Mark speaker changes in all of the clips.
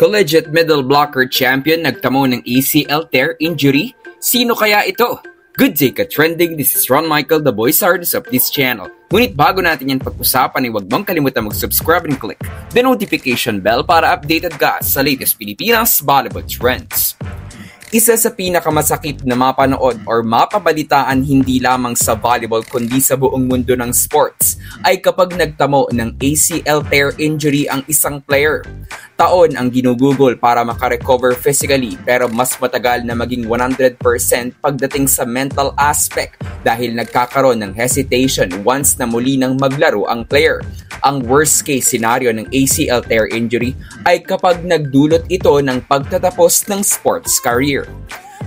Speaker 1: Collegiate middle blocker champion nagtamo ng ACL tear injury? Sino kaya ito? Good day ka-trending, this is Ron Michael, the voice artist of this channel. Ngunit bago natin yan pag-usapan ay huwag mong kalimutan mag-subscribe and click the notification bell para updated ka sa latest Pilipinas volleyball trends. Isa sa pinakamasakit na mapanood or mapabalitaan hindi lamang sa volleyball kundi sa buong mundo ng sports ay kapag nagtamo ng ACL tear injury ang isang player. Taon ang ginugugol para makarecover physically pero mas matagal na maging 100% pagdating sa mental aspect dahil nagkakaroon ng hesitation once na muli nang maglaro ang player. Ang worst case scenario ng ACL tear injury ay kapag nagdulot ito ng pagtatapos ng sports career.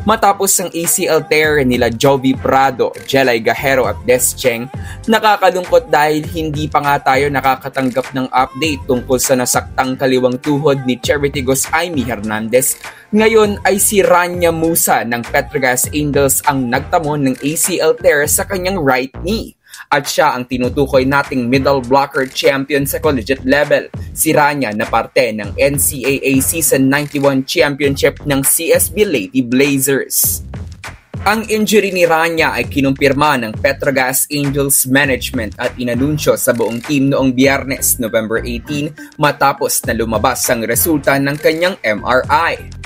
Speaker 1: Matapos ang ACL tear nila Jovi Prado, Jelay Gajero at Des Cheng, nakakalungkot dahil hindi pa nga tayo nakakatanggap ng update tungkol sa nasaktang kaliwang tuhod ni Charity Gosaymi Hernandez. Ngayon ay si Rania Musa ng Petrogas Angels ang nagtamo ng ACL tear sa kanyang right knee. At siya ang tinutukoy nating middle blocker champion sa collegiate level. Si Rania na parte ng NCAA Season 91 Championship ng CSB Lady Blazers. Ang injury ni Rania ay kinumpirma ng Petrogas Angels Management at inanunsyo sa buong team noong Biyernes, November 18 matapos na lumabas ang resulta ng kanyang MRI.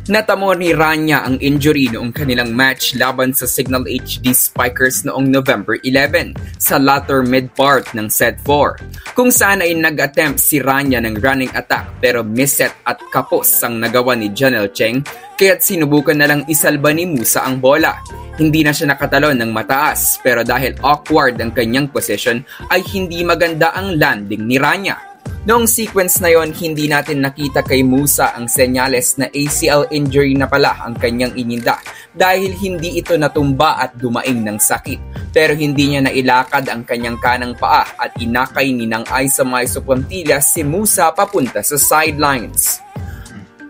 Speaker 1: Natamo ni Rania ang injury noong kanilang match laban sa Signal HD Spikers noong November 11 sa latter mid-part ng set 4, kung saan ay nag-attempt si Rania ng running attack pero miset at kapos ang nagawa ni Janelle Cheng kaya't sinubukan na lang isalba ni Musa ang bola. Hindi na siya nakatalon ng mataas pero dahil awkward ang kanyang position ay hindi maganda ang landing ni Rania. Noong sequence na yon, hindi natin nakita kay Musa ang senyales na ACL injury na pala ang kanyang ininda dahil hindi ito natumba at dumaing ng sakit. Pero hindi niya nailakad ang kanyang kanang paa at inakay ni ng Aisa Maiso Pontillas si Musa papunta sa sidelines.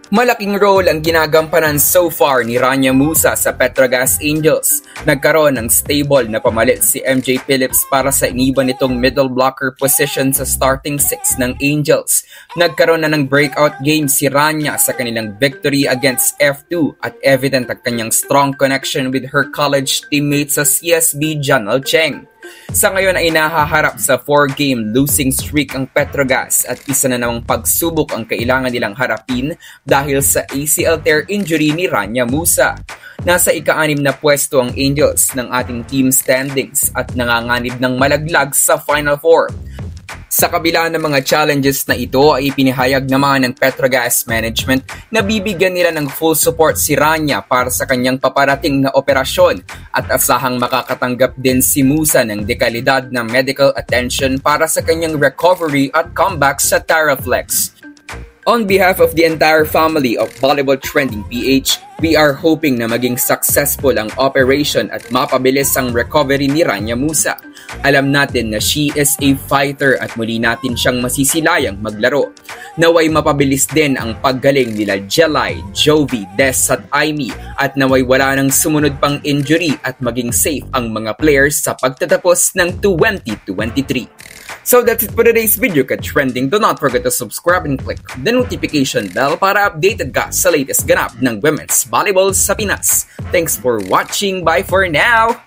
Speaker 1: Malaking role ang ginagampanan so far ni Rania Musa sa Petrogas Angels. Nagkaroon ng stable na pamalit si MJ Phillips para sa iniwan nitong middle blocker position sa starting six ng Angels. Nagkaroon na ng breakout game si Rania sa kanilang victory against F2 at evident ang kanyang strong connection with her college teammate sa CSB Janelle Cheng. Sa ngayon ay nahaharap sa 4-game losing streak ang Petrogas at isa na namang pagsubok ang kailangan nilang harapin dahil sa ACL tear injury ni Rania Musa. Nasa ika-6 na pwesto ang Angels ng ating team standings at nanganganib ng malaglag sa Final Four. Sa kabila ng mga challenges na ito ay ipinahayag naman ng Petrogas Management na bibigyan nila ng full support si Rania para sa kanyang paparating na operasyon at asahang makakatanggap din si Musa ng dekalidad na medical attention para sa kanyang recovery at comeback sa Taraflex. On behalf of the entire family of Volleyball Trending PH, we are hoping na maging successful ang operation at mapabilis ang recovery ni Rania Musa. Alam natin na she is a fighter at muli natin siyang masisilayang maglaro. Naway mapabilis din ang paggaling nila Jelay, Jovi, Des at Aimee at naway wala nang sumunod pang injury at maging safe ang mga players sa pagtatapos ng 2023. So that's it for today's video ka-trending. Do not forget to subscribe and click the notification bell para updated ka sa latest ganap ng women's volleyball sa Pinas. Thanks for watching. Bye for now!